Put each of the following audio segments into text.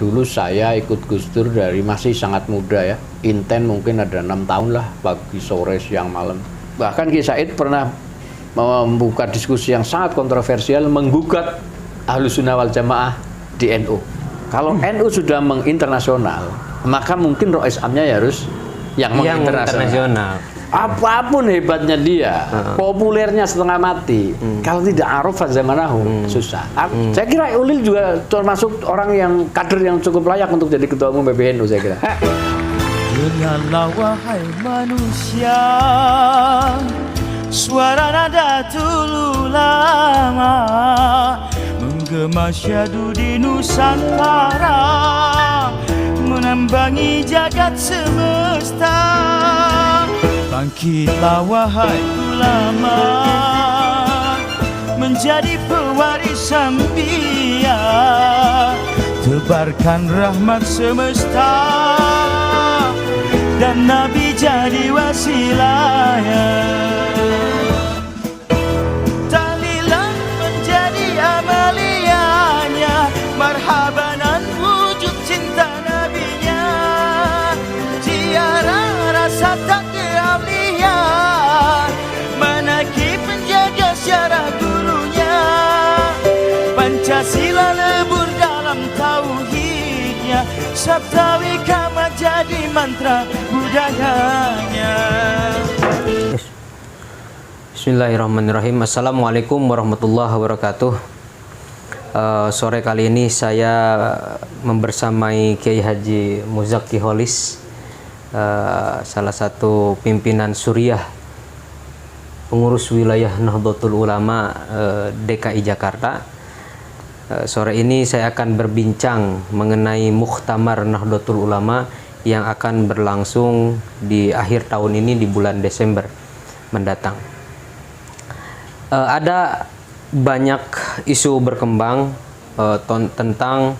Dulu saya ikut Gus Dur dari masih sangat muda ya, inten mungkin ada 6 tahun lah, pagi, sore, siang, malam. Bahkan Kiai Said pernah membuka diskusi yang sangat kontroversial, menggugat Ahlussunnah wal Jamaah di NU. Kalau NU sudah menginternasional, maka mungkin Rois Amnya ya harus yang menginternasional. Apapun hebatnya dia, populernya setengah mati. Kalau tidak aruf zamanahu, susah. Saya kira Ulil juga termasuk orang yang kader yang cukup layak untuk jadi ketua umum PBNU, saya kira. Dengarlah wahai manusia, suara Nadatul Ulama menggema syahdu di Nusantara, menambangi jagat semesta. Bangkitlah wahai ulama, menjadi pewaris Anbiya, tebarkan rahmat semesta, dan Nabi jadi wasilahnya. Tahlilan menjadi amaliyahnya, marhabanan wujud cinta Nabinya, ziarah rasa takdir aulia, menaki penjaga syarah gurunya, Pancasila lebur dalam tauhidnya, Sabtawi Kama jadi mantra budayanya. Bismillahirrahmanirrahim. Assalamualaikum warahmatullahi wabarakatuh. Sore kali ini saya membersamai Kiai Haji Muzaki Holis, salah satu pimpinan Suriah pengurus wilayah Nahdlatul Ulama DKI Jakarta. Sore ini saya akan berbincang mengenai Muktamar Nahdlatul Ulama yang akan berlangsung di akhir tahun ini di bulan Desember mendatang. Ada banyak isu berkembang tentang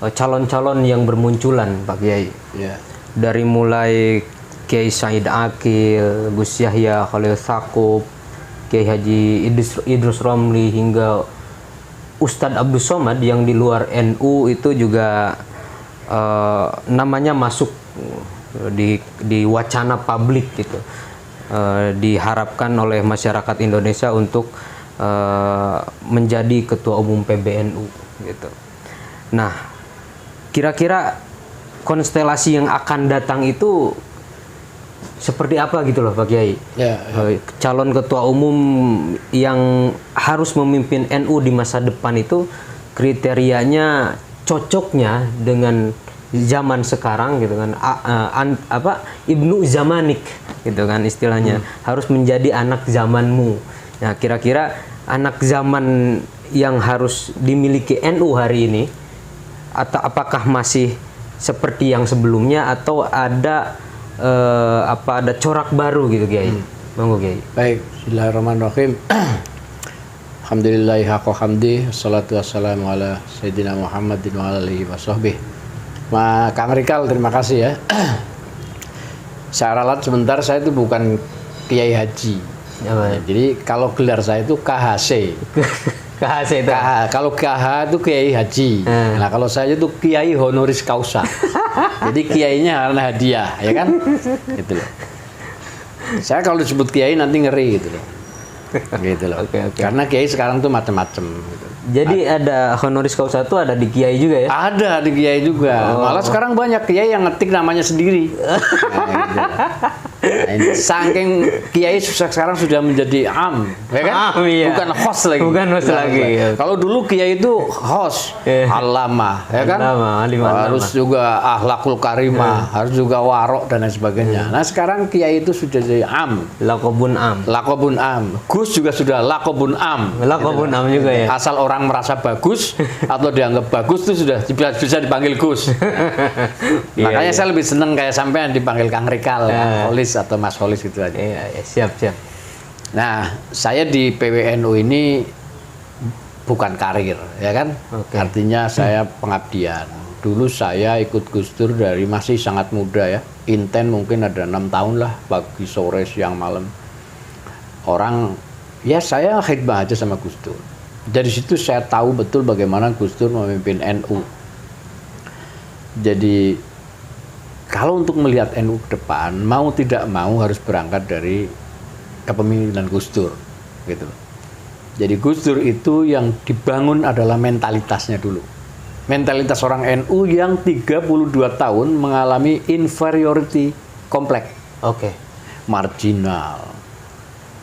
calon-calon yang bermunculan, Pak Kiai. Yeah. Dari mulai Kiai Said Akil, Gus Yahya Khalil Saqub, Kiai Haji Idrus Romli, hingga Ustadz Abdus Somad yang di luar NU itu juga namanya masuk di wacana publik gitu. Diharapkan oleh masyarakat Indonesia untuk menjadi ketua umum PBNU gitu. Nah, kira-kira konstelasi yang akan datang itu seperti apa gitu loh Pak Kiai? Calon ketua umum yang harus memimpin NU di masa depan itu kriterianya cocoknya dengan zaman sekarang gitu kan, Ibnu Zamanik gitu kan istilahnya, harus menjadi anak zamanmu. Nah, kira-kira anak zaman yang harus dimiliki NU hari ini, atau apakah masih seperti yang sebelumnya, atau ada ada corak baru gitu Kiai? Monggo Kiai. Baik, bismillahirrahmanirrahim. Alhamdulillahi haqqa hamdi, wassalatu wassalamu ala sayyidina Muhammadin wa alihi wa sahbihi. Kang Rikal, terima kasih ya. Saya ralat sebentar, saya itu bukan Kiai Haji. Jadi kalau gelar saya itu KHC. KHC itu. Kalau KH itu Kiai Haji. Nah, kalau saya itu Kiai Honoris Causa. Jadi kiainya karena hadiah, ya kan? Gitu loh. Saya kalau disebut kiai nanti ngeri gitu loh. Gitu loh. Okay. Karena kiai sekarang tuh macam-macam gitu. Jadi ada honoris causa itu ada di kiai juga ya? Ada di kiai juga. Malah sekarang banyak kiai yang ngetik namanya sendiri. Nah, gitu. Nah, saking kiai sekarang sudah menjadi ya kan? Iya. Bukan host lagi. Bukan host lagi. Ya. Kalau dulu kiai itu host, alama, ya kan? Harus juga akhlakul karimah, harus juga warok dan lain sebagainya. Nah, sekarang kiai itu sudah jadi Lakobun am. Lakobun am. Gus juga sudah lakobun am. Lakobun am juga ya. Asal orang merasa bagus atau dianggap bagus itu sudah bisa dipanggil Gus. Makanya saya lebih seneng kayak sampean dipanggil Kang Rikal, Kang Holis atau Mas Holis gitu aja. Iya, siap. Nah, saya di PWNU ini bukan karir, ya kan? Okay. Artinya saya pengabdian. Dulu saya ikut Gus Dur dari masih sangat muda ya. Inten mungkin ada 6 tahun lah, pagi, sore, siang, malam. Ya saya khidmah aja sama Gus Dur. Dari situ saya tahu betul bagaimana Gus Dur memimpin NU. Jadi kalau untuk melihat NU ke depan, mau tidak mau harus berangkat dari kepemimpinan Gus Dur, gitu. Jadi Gus Dur itu yang dibangun adalah mentalitasnya dulu. Mentalitas orang NU yang 32 tahun mengalami inferiority kompleks. Oke. Marginal,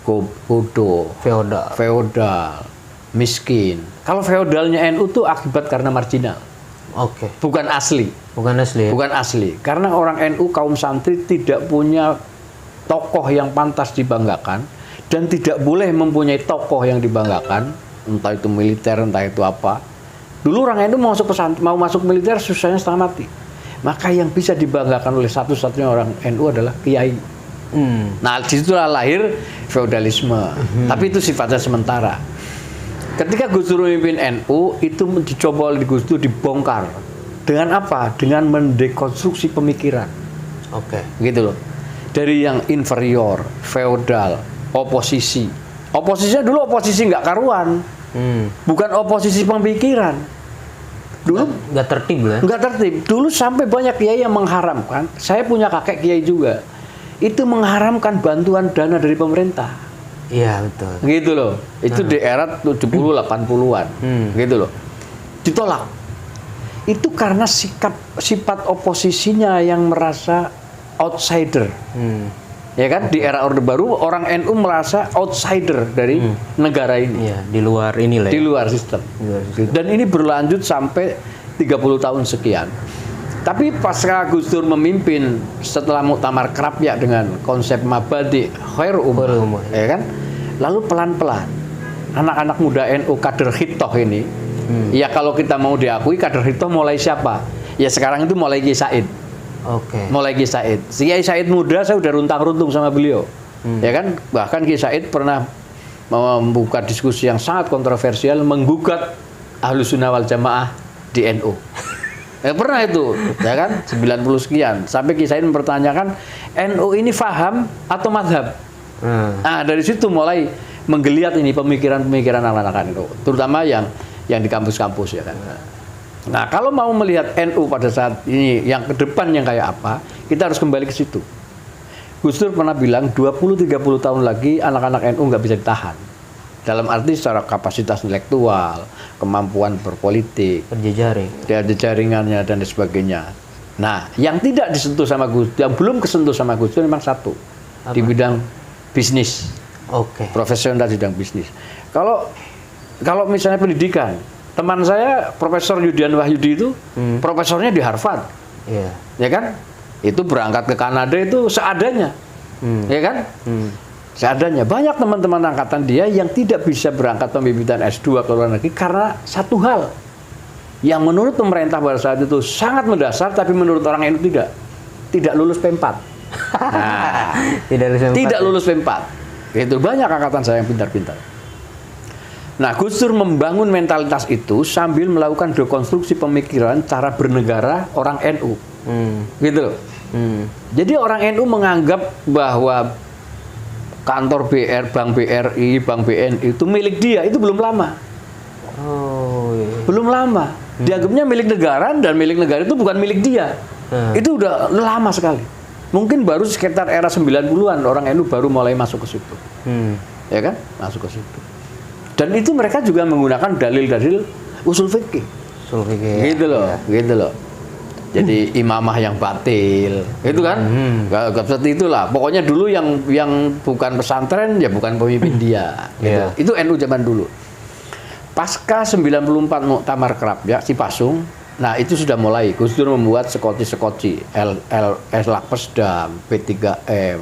bodoh, feodal, miskin. Kalau feodalnya NU tuh akibat karena marginal. Oke. Bukan asli. Bukan asli. Bukan asli. Karena orang NU kaum santri tidak punya tokoh yang pantas dibanggakan dan tidak boleh mempunyai tokoh yang dibanggakan, entah itu militer, entah itu apa. Dulu orang NU mau masuk militer susahnya setengah mati. Maka yang bisa dibanggakan oleh satu-satunya orang NU adalah kiai. Nah, disitulah lahir feodalisme. Tapi itu sifatnya sementara. Ketika Gus Dur memimpin NU, itu dicoba oleh Gus Dur dibongkar. Dengan apa? Dengan mendekonstruksi pemikiran. Oke. Gitu loh. Dari yang inferior, feodal, oposisi. Oposisinya dulu oposisi nggak karuan. Bukan oposisi pemikiran. Dulu nggak tertib lah. Nggak tertib. Dulu sampai banyak kiai yang mengharamkan. Saya punya kakek kiai juga. Itu mengharamkan bantuan dana dari pemerintah. Iya, betul. Gitu loh. Itu di era 70 80-an. Gitu loh. Ditolak. Itu karena sifat oposisinya yang merasa outsider. Ya kan? Di era Orde Baru orang NU merasa outsider dari negara ini. Iya, di luar inilah. Di luar sistem. Dan ini berlanjut sampai 30 tahun sekian. Tapi pasca Gus Dur memimpin setelah Muktamar Krapyak dengan konsep mabadi khair ummah, ya kan? Lalu pelan-pelan anak-anak muda NU kader hitoh ini, ya kalau kita mau diakui kader hitoh mulai siapa? Ya sekarang itu mulai Kiai Said. Oke. Mulai Kiai Said. Kiai Said muda saya udah runtang-runtung sama beliau. Ya kan? Bahkan Kiai Said pernah membuka diskusi yang sangat kontroversial menggugat Ahlus Sunnah wal Jamaah di NU. Pernah itu, ya kan? 90 sekian. Sampai Kiai Said mempertanyakan NU ini faham atau madhab? Nah, dari situ mulai menggeliat ini pemikiran-pemikiran anak-anak NU, terutama yang di kampus-kampus, ya kan? Nah, kalau mau melihat NU pada saat ini yang ke depan yang kayak apa, kita harus kembali ke situ. Gus Dur pernah bilang 20-30 tahun lagi anak-anak NU nggak bisa ditahan. Dalam arti secara kapasitas intelektual, kemampuan berpolitik, jaringannya dan sebagainya. Nah, yang tidak disentuh sama Gus, yang belum kesentuh sama Gus Dur memang satu. Apa? Di bidang bisnis. Oke. Profesional di bidang bisnis. Kalau misalnya pendidikan, teman saya Profesor Yudian Wahyudi itu profesornya di Harvard. Iya. Ya kan? Itu berangkat ke Kanada itu seadanya. Ya kan? Seadanya. Banyak teman-teman angkatan dia yang tidak bisa berangkat pembibitan S2 ke luar negeri karena satu hal yang menurut pemerintah pada saat itu sangat mendasar, tapi menurut orang NU tidak lulus P4. Nah, tidak lulus P4. Itu banyak angkatan saya yang pintar-pintar. Nah, Gus Dur membangun mentalitas itu sambil melakukan dekonstruksi pemikiran cara bernegara orang NU. Gitu loh. Jadi orang NU menganggap bahwa kantor BR, Bank BRI, Bank BNI itu milik dia, itu belum lama. Oh, iya. Belum lama. Dianggapnya milik negara, dan milik negara itu bukan milik dia. Itu udah lama sekali. Mungkin baru sekitar era 90-an orang NU baru mulai masuk ke situ. Ya kan? Masuk ke situ. Dan itu mereka juga menggunakan dalil-dalil usul fikih. Usul fikih. Gitu loh, gitu loh. Jadi imamah yang batil, itu kan? Gak seperti itulah. Pokoknya dulu yang bukan pesantren ya bukan pemimpin dia. Gitu. Itu NU zaman dulu. Pasca 94 Muktamar Krapyak Cipasung, nah itu sudah mulai. Gus Dur membuat sekoci, Lakpesdam, P3M,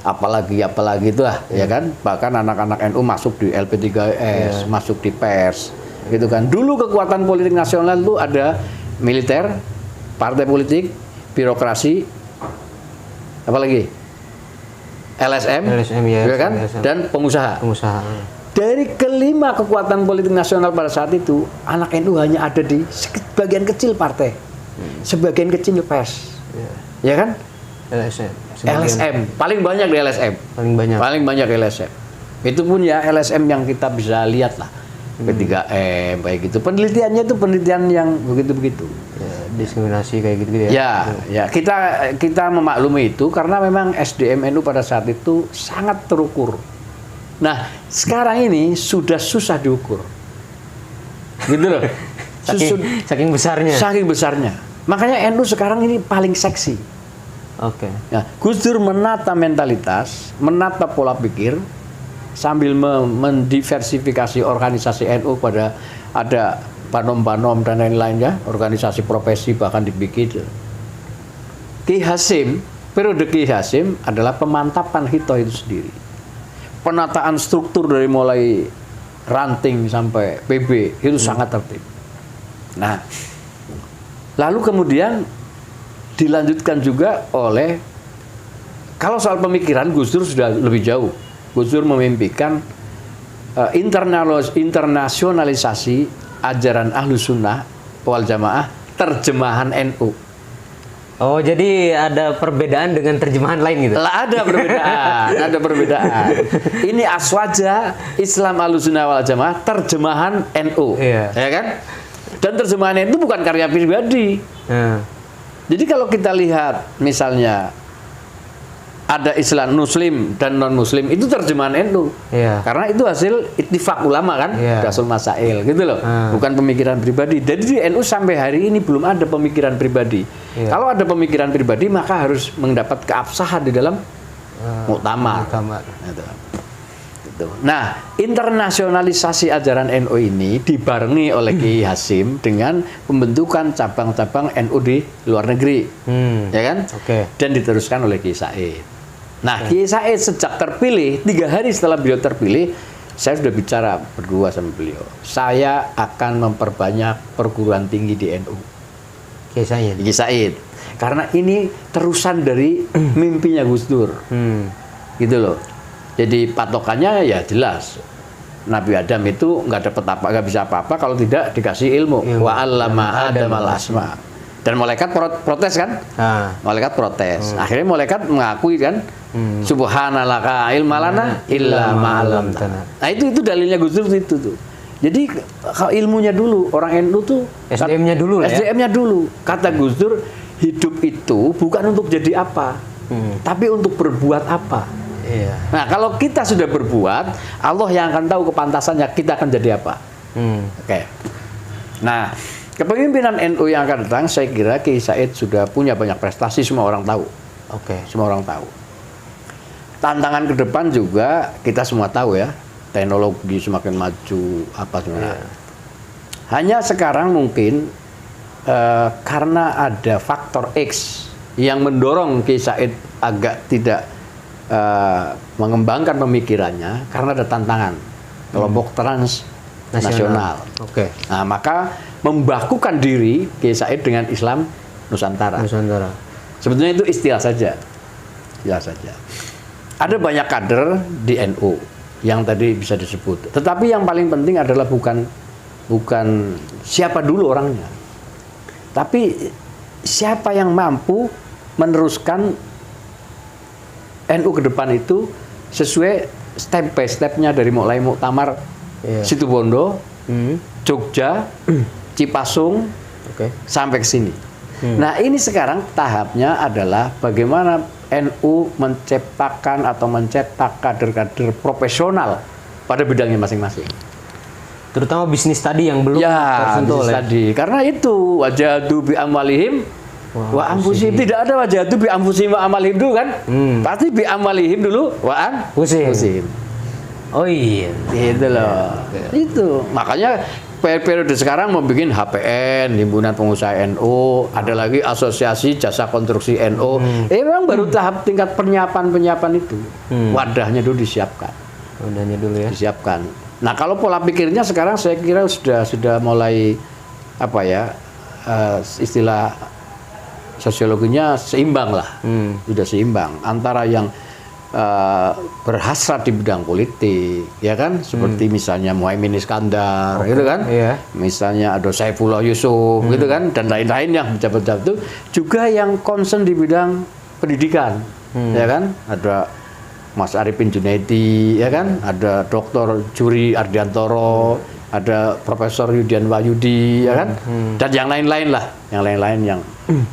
apalagi itu lah, ya kan? Bahkan anak-anak NU masuk di LP3S, masuk di pers, gitu kan? Dulu kekuatan politik nasional itu ada militer, partai politik, birokrasi, apalagi LSM, ya kan? LSM. Dan pengusaha. Dari kelima kekuatan politik nasional pada saat itu, anak NU hanya ada di sebagian kecil partai, sebagian kecil pers, ya kan? LSM paling banyak di LSM. Paling banyak LSM. Itu pun ya LSM yang kita bisa lihat lah. P3M kayak gitu. Penelitiannya itu penelitian yang begitu-begitu. diskriminasi kayak gitu ya. Ya, kita memaklumi itu karena memang SDM NU pada saat itu sangat terukur. Nah, sekarang ini sudah susah diukur. Gitu loh. Saking besarnya. Saking besarnya. Makanya NU sekarang ini paling seksi. Oke. Nah, Gus Dur menata mentalitas, menata pola pikir sambil mendiversifikasi organisasi NU pada ada Banom-banom dan lain-lainnya, organisasi profesi bahkan dibikin. Ki Hasim, periode Ki Hasim adalah pemantapan hito itu sendiri. Penataan struktur dari mulai ranting sampai PB itu sangat tertib. Nah, lalu kemudian dilanjutkan juga oleh, kalau soal pemikiran Gus Dur sudah lebih jauh. Gus Dur memimpikan internasionalisasi ajaran Ahlus Sunnah wal Jamaah terjemahan NU. Oh, jadi ada perbedaan dengan terjemahan lain gitu? Lah, ada perbedaan, ada perbedaan. Ini aswaja Islam Ahlus Sunnah wal Jamaah terjemahan NU, ya kan? Dan terjemahan itu bukan karya pribadi. Jadi kalau kita lihat misalnya ada Islam Muslim dan non Muslim, itu terjemahan NU. Karena itu hasil ittifaq ulama kan, Rasul Masail gitu loh. Bukan pemikiran pribadi. Jadi di NU sampai hari ini belum ada pemikiran pribadi. Kalau ada pemikiran pribadi maka harus mendapat keabsahan di dalam muktamar. Gitu. Nah, internasionalisasi ajaran NU ini dibarengi oleh Kiai Hasim dengan pembentukan cabang-cabang NU di luar negeri. Ya kan? Dan diteruskan oleh Kiai Said. Nah, Kiai Said sejak terpilih, 3 hari setelah beliau terpilih, saya sudah bicara berdua sama beliau. Saya akan memperbanyak perguruan tinggi di NU. Kiai Said. Karena ini terusan dari mimpinya Gus Dur. Gitu loh. Jadi patokannya ya jelas. Nabi Adam itu nggak bisa apa-apa kalau tidak dikasih ilmu. Wa 'allama Adamal asma. Dan malaikat protes kan? Malaikat protes. Akhirnya malaikat mengakui kan? Subhanallah ilmalana illa ma'alamtana. Nah, itu dalilnya Gus Dur itu tuh. Jadi kalau ilmunya dulu, orang NU tuh SDM-nya dulu ya. SDM-nya dulu. Kata Gus Dur, hidup itu bukan untuk jadi apa, tapi untuk berbuat apa. Nah, kalau kita sudah berbuat, Allah yang akan tahu kepantasannya kita akan jadi apa. Nah, kepemimpinan NU yang akan datang, saya kira Kiai Said sudah punya banyak prestasi, semua orang tahu. Semua orang tahu. Tantangan ke depan juga kita semua tahu ya, teknologi semakin maju apa sebenarnya. Hanya sekarang mungkin karena ada faktor X yang mendorong Kiai Said agak tidak mengembangkan pemikirannya karena ada tantangan kelompok transnasional. Nah, maka membakukan diri Kiai Said dengan Islam Nusantara. Sebetulnya itu istilah saja. Ada banyak kader di NU yang tadi bisa disebut. Tetapi yang paling penting adalah bukan siapa dulu orangnya, tapi siapa yang mampu meneruskan NU ke depan itu sesuai step by stepnya dari mulai Muktamar Situbondo, Jogja, Cipasung, sampai ke sini. Nah, ini sekarang tahapnya adalah bagaimana NU mencetak kader-kader profesional pada bidangnya masing-masing. Terutama bisnis tadi yang belum tersentuh oleh. Karena itu wajadu bi amwalihim wa anfusihim. Tidak ada wajadu bi anfusihim wa amalihim dulu kan? Pasti bi amalihim dulu wa anfusihim. Oh iya, itu loh. Itu makanya periode sekarang mau bikin HPN, Himpunan Pengusaha NU, ada lagi Asosiasi Jasa Konstruksi NU. Memang baru tahap tingkat penyiapan itu. Wadahnya dulu disiapkan. Disiapkan. Nah, kalau pola pikirnya sekarang saya kira sudah mulai istilah sosiologinya seimbang lah. Sudah seimbang antara yang berhasrat di bidang politik, ya kan, seperti misalnya Muhaimin Iskandar, gitu kan, misalnya ada Saifullah Yusuf, gitu kan, dan lain-lain yang pejabat-pejabat itu juga yang concern di bidang pendidikan, ya kan, ada Mas Arifin Junaidi, ya kan, ada Dr. Juri Ardiantoro, ada Profesor Yudian Wahyudi, ya kan, dan yang lain-lain lah,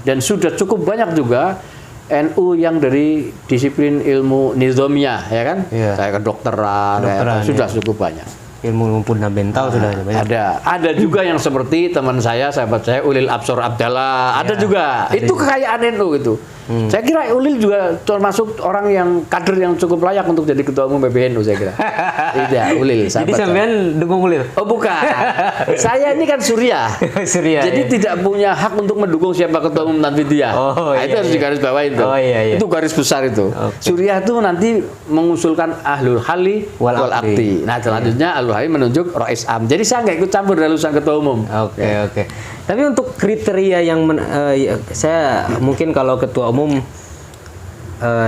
dan sudah cukup banyak juga NU yang dari disiplin ilmu nizamiyah, ya kan, kayak kedokteran, sudah cukup banyak. Ilmu fundamental sudah banyak. Ada juga yang seperti teman saya, sahabat saya Ulil Absor Abdallah, ada juga. Itu kekayaan NU itu. Saya kira Ulil juga termasuk orang yang kader yang cukup layak untuk jadi ketua umum PBNU, saya kira. Iya, Ulil. Jadi sampean dukung Ulil? Oh bukan, saya ini kan Surya. Jadi tidak punya hak untuk mendukung siapa ketua umum nanti dia. Itu harus digarisbawahi itu. Itu garis besar itu. Surya itu nanti mengusulkan ahlul hali wal akti. Nah selanjutnya ahlul hali menunjuk Rais Am. Jadi saya nggak ikut campur dalam urusan ketua umum. Oke. Tapi untuk kriteria yang saya mungkin kalau ketua umum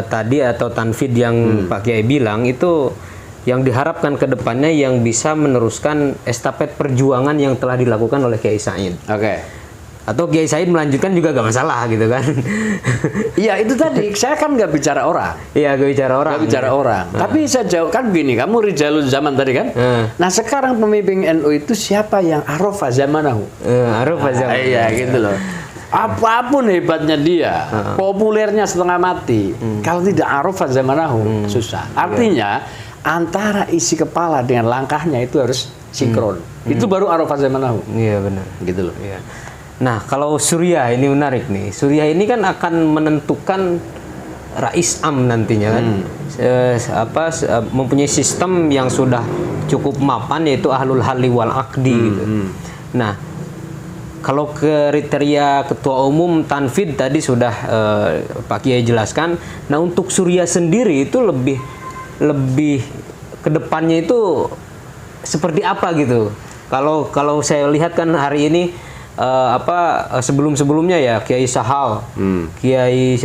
tadi atau tanfid yang Pak Kiai bilang itu yang diharapkan ke depannya yang bisa meneruskan estafet perjuangan yang telah dilakukan oleh Kiai Said. Atau Kiai Said melanjutkan juga gak masalah gitu kan. Iya itu tadi, saya kan nggak bicara orang. Iya gak bicara orang. Nggak bicara orang. Tapi saya jawab kan begini, kamu rijalul zaman tadi kan. Nah sekarang pemimpin NU itu siapa yang arafa zamanahu? Arafa zamanahu. Iya gitu loh. Apapun hebatnya dia, populernya setengah mati, kalau tidak arafa zamanahu susah. Artinya antara isi kepala dengan langkahnya itu harus sinkron. Itu baru arafa zamanahu. Iya benar. Gitu loh. Iya. Nah, kalau Surya ini menarik nih. Surya ini kan akan menentukan Rais Am nantinya kan. Mempunyai sistem yang sudah cukup mapan yaitu ahlul hali wal akdi gitu. Nah, kalau kriteria ketua umum tanfid tadi sudah Pak Kiai jelaskan. Nah, untuk Surya sendiri itu lebih kedepannya itu seperti apa gitu. Kalau saya lihat kan hari ini sebelum-sebelumnya ya Kiai Sahal, Kiai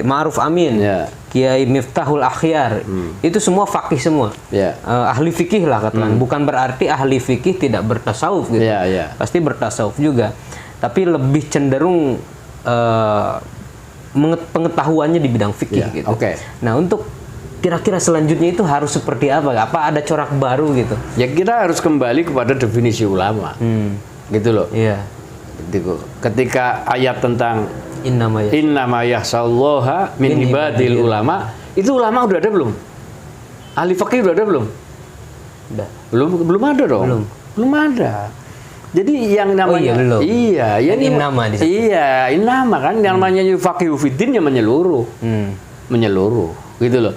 Ma'ruf Amin, Kiai Miftahul Akhyar, itu semua faqih semua, ahli fikih lah katakan. Bukan berarti ahli fikih tidak bertasawuf gitu, pasti bertasawuf juga, tapi lebih cenderung pengetahuannya di bidang fikih gitu. Nah untuk kira-kira selanjutnya itu harus seperti apa? Apa ada corak baru gitu? Ya kita harus kembali kepada definisi ulama. Gitu loh. Iya. Ketika ayat tentang innama yahsallaha min ibadil ulama, itu ulama udah ada belum? Ahli fikih udah ada belum? Udah. Belum ada dong. Belum ada. Jadi yang namanya innama di situ. Iya, innama kan yang namanya faqihu fiddin yang menyeluruh. Menyeluruh, gitu loh.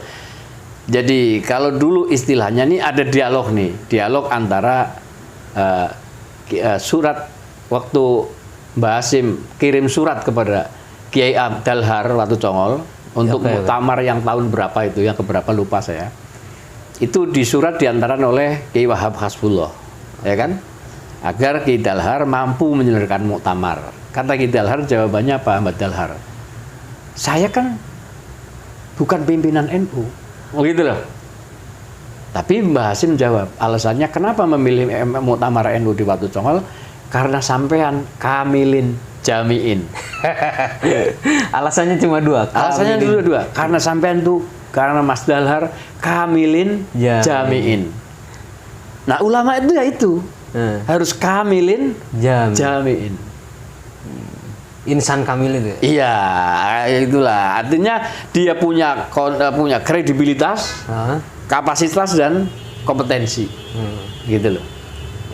Jadi kalau dulu istilahnya nih ada dialog antara surat waktu Mbah Hasim kirim surat kepada Kiai Abdalhar waktu Congol untuk muktamar yang tahun berapa itu, yang keberapa lupa saya. Itu disurat diantarkan oleh Kiai Wahab Hasbullah, ya kan? Agar Kiai Dalhar mampu menyelenggarakan muktamar. Kata Kiai Dalhar jawabannya apa, Mbah Dalhar? Saya kan bukan pimpinan NU. Oh gitu loh. Tapi Mbah Hasim jawab, alasannya kenapa memilih muktamar NU di Watu Congol? Karena sampean kamilin jamiin. Alasannya cuma dua. Alasannya dua. Karena sampean tuh, karena Mas Dalhar kamilin jamiin. Nah ulama itu ya itu harus kamilin jamiin. Insan kamil itu. Iya, itulah. Artinya dia punya kredibilitas, kapasitas dan kompetensi, gitu loh.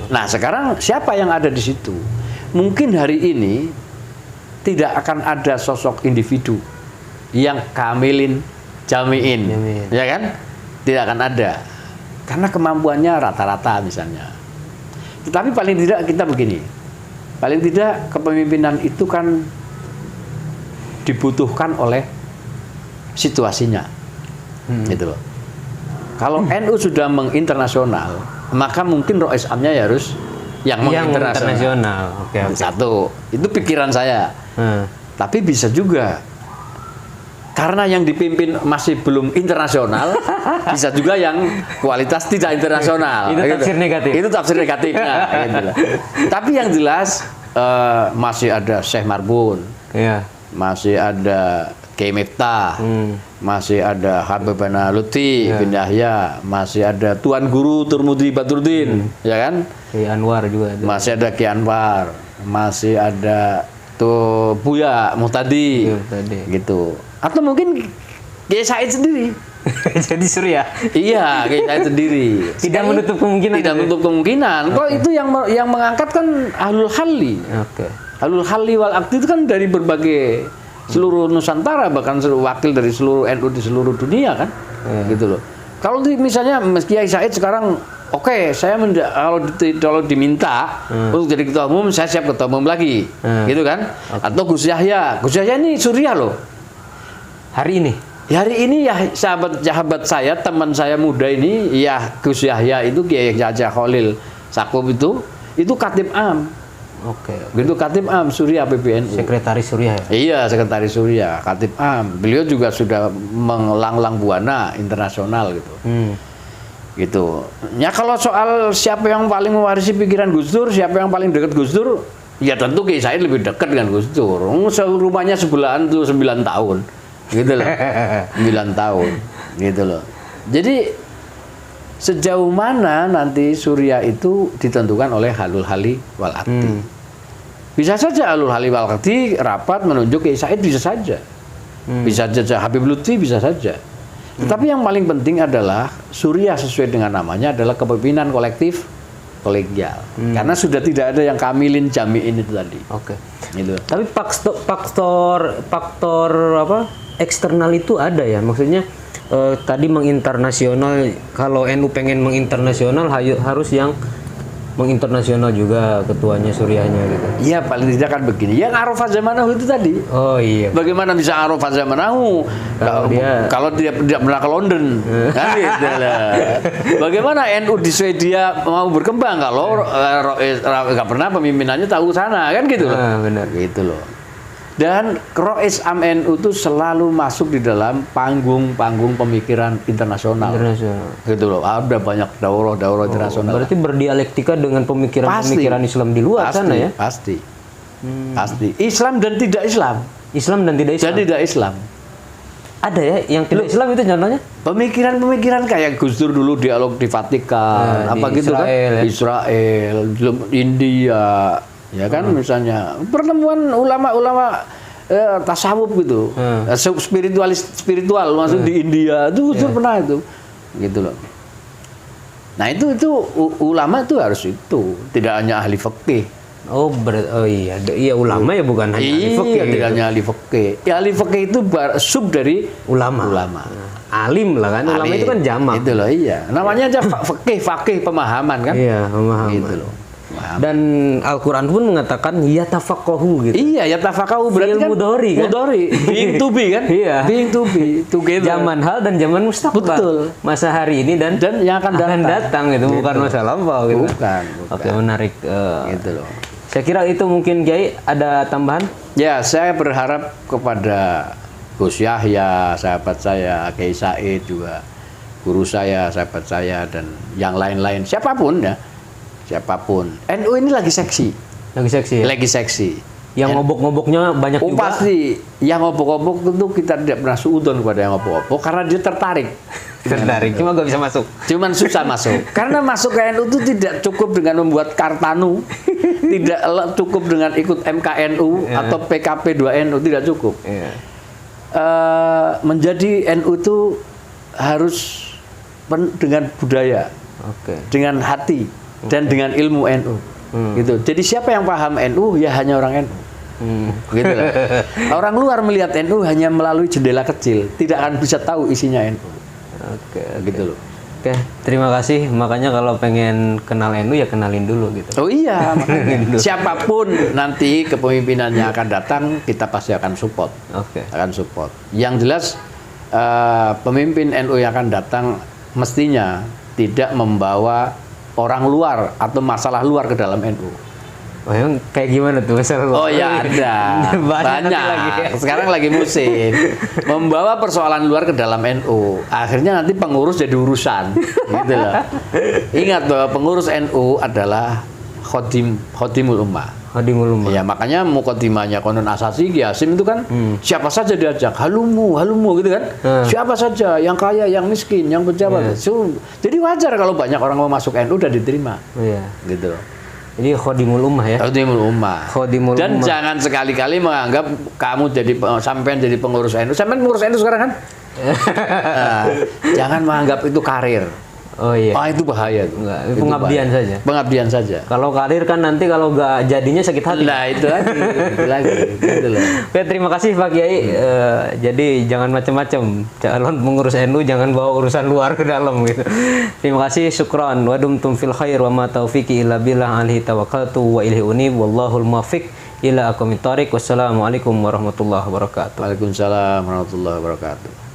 Nah sekarang siapa yang ada di situ? Mungkin hari ini tidak akan ada sosok individu yang kamilin jamiin, ya kan? Tidak akan ada, karena kemampuannya rata-rata misalnya. Tetapi paling tidak kita begini, paling tidak kepemimpinan itu kan dibutuhkan oleh situasinya, gitu loh. Kalau NU sudah menginternasional, maka mungkin Rais Amnya ya harus yang menginternasional. Oke. Satu, itu pikiran saya. Tapi bisa juga karena yang dipimpin masih belum internasional, bisa juga yang kualitas tidak internasional. Itu tafsir negatif. Itu tafsir negatifnya. Gitu lah. Tapi yang jelas masih ada Syekh Marbun, masih ada Kiai Miftah, masih ada Habib Lutfi bin Yahya, masih ada Tuan Guru Turmudi Badruddin, ya kan? Kiai Anwar juga ada. Masih ada Kiai Anwar, masih ada tuh Buya Muhtadi, gitu. Atau mungkin Kiai Said sendiri. Jadi Surya. Iya, Kiai Said sendiri. Tidak menutup kemungkinan. Tidak menutup kemungkinan. Kok itu yang mengangkat kan Ahlul Halli. Oke. Ahlul Halli wal Aqdi itu kan dari berbagai seluruh Nusantara, bahkan wakil dari seluruh NU di seluruh dunia kan, gitu loh. Kalau misalnya Kiai Said sekarang, oke, saya kalau diminta untuk jadi ketua umum, saya siap ketua umum lagi, gitu kan? Atau Gus Yahya ini Surya loh. Hari ini? Ya, hari ini ya sahabat saya, teman saya muda ini, ya Gus Yahya itu Kiai Yahya Khalil Sakuf itu Khatib Am. Oke. Gitu Khatib Am Surya PBNU. Sekretaris Surya ya? Iya, sekretaris Surya, Khatib Am. Beliau juga sudah melanglang buana internasional gitu. Gitu. Ya kalau soal siapa yang paling mewarisi pikiran Gus Dur, siapa yang paling dekat Gus Dur, ya tentu Kiai Said lebih dekat dengan Gus Dur. Rumahnya sebelahan tuh 9 tahun. Gitu loh. 9 tahun. Gitu loh. Jadi sejauh mana nanti Surya itu ditentukan oleh Ahlul Halli wal Aqdi. Bisa saja Ahlul Halli wal Aqdi rapat menunjuk Kiai Said, bisa saja. Bisa saja Habib Lutfi, bisa saja. Tetapi yang paling penting adalah Surya sesuai dengan namanya adalah kepemimpinan kolektif kolegial. Karena sudah tidak ada yang kamilin jami'in itu tadi. Oke. Gitu. Tapi faktor apa? Eksternal itu ada ya. Maksudnya tadi menginternasional, kalau NU pengen menginternasional harus yang menginternasional juga ketuanya Suryanya gitu. Iya, paling tidak kan begini. Yang Arafah Zamanahu itu tadi. Oh iya. Bagaimana bisa Arafah Zamanahu kalau dia tidak pernah ke London? Kan gitu lah. Bagaimana NU di Swedia mau berkembang kalau nggak pernah pemimpinannya tahu sana, kan gitu loh. Benar. Gitu loh. Dan Rois Am NU itu selalu masuk di dalam panggung pemikiran internasional. Gitu loh. Ada banyak daurah internasional. Berarti berdialektika dengan pemikiran Islam di luar sana ya? Pasti. Pasti. Islam dan tidak Islam. Islam dan tidak Islam. Dan tidak Islam. Ada ya yang tidak Islam itu contohnya? Pemikiran kayak Gus Dur dulu dialog di Vatikan, apa gitu kan? Ya? Israel, India. Ya kan, misalnya pertemuan ulama-ulama tasawuf gitu, spiritual masuk di India itu pernah itu, gitu loh. Nah itu ulama itu harus itu, tidak hanya ahli fikih. Oh iya ulama ya, bukan hanya ahli fikih. Tidak hanya ahli fikih. Ya ahli fikih itu sub dari ulama. Alim lah kan, ulama itu kan jamak. Itu loh, iya. Namanya aja fakih pemahaman kan. Iya, pemahaman. Gitu loh. Dan Al-Quran pun mengatakan yatafaqahu gitu. Iya, yatafaqahu berarti kan mudhari kan? Being to be kan? Iya. Being to be together. Zaman hal dan zaman mustaqbal. Betul. Masa hari ini dan yang akan datang itu gitu. Bukan masa lampau gitu. Bukan. Oke, menarik. Gitu loh. Saya kira itu mungkin Kiai ada tambahan? Ya, saya berharap kepada Gus Yahya, sahabat saya, Kiai Said juga, guru saya, sahabat saya, dan yang lain-lain, siapapun ya. Siapapun. NU ini lagi seksi. Lagi seksi. Yang ngobok-ngoboknya banyak juga. Pasti. Yang ngobok-ngobok tentu kita tidak pernah suudon kepada yang ngobok-ngobok karena dia tertarik. Cuma nggak bisa masuk. Cuman susah masuk. Karena masuk ke NU itu tidak cukup dengan membuat kartanu, tidak cukup dengan ikut MKNU atau PKP 2NU, tidak cukup. Menjadi NU itu harus dengan budaya, dengan hati. Dan dengan ilmu NU, gitu. Jadi siapa yang paham NU ya hanya orang NU, gitu lah. Orang luar melihat NU hanya melalui jendela kecil, tidak akan bisa tahu isinya NU. Gitu loh. Oke, terima kasih. Makanya kalau pengen kenal NU ya kenalin dulu gitu. Oh iya, makanya. Siapapun nanti kepemimpinannya akan datang, kita pasti akan support. Akan support. Yang jelas pemimpin NU yang akan datang mestinya tidak membawa orang luar atau masalah luar ke dalam NU. Oh, yang kayak gimana tuh masalah luar? Oh ya ada, banyak. Lagi. Sekarang lagi musim membawa persoalan luar ke dalam NU. Akhirnya nanti pengurus jadi urusan, gitu loh. Ingat bahwa pengurus NU adalah khotimul ummah. Khadimul Ummah. Ya makanya mukaddimahnya Konon Asasi Ki Hasim itu kan siapa saja diajak, halumu gitu kan. Siapa saja, yang kaya, yang miskin, yang pejabat. So, jadi wajar kalau banyak orang mau masuk NU udah diterima. Iya. Gitu loh. Ini Khadimul Ummah ya. Khadimul Ummah. Dan Ummah. jangan sekali-kali menganggap kamu sampean jadi pengurus NU. Sampean pengurus NU sekarang kan? Nah, jangan menganggap itu karir. Oh iya. Itu bahaya tuh. Enggak, itu pengabdian saja. Pengabdian saja. Kalau karir kan nanti kalau nggak jadinya sakit hati. Nah, itu lagi. Gitu loh. Oke, terima kasih Pak Kiai. Jadi jangan macam-macam. Calon pengurus NU jangan bawa urusan luar ke dalam gitu. Terima kasih, syukran. Wa dumtum fil khair wa ma taufiqi illa billah alaihi tawakkaltu wa ilaihi unib wallahul muwaffiq ila aqwamit thoriq. Wassalamualaikum warahmatullahi wabarakatuh. Waalaikumsalam warahmatullahi wabarakatuh.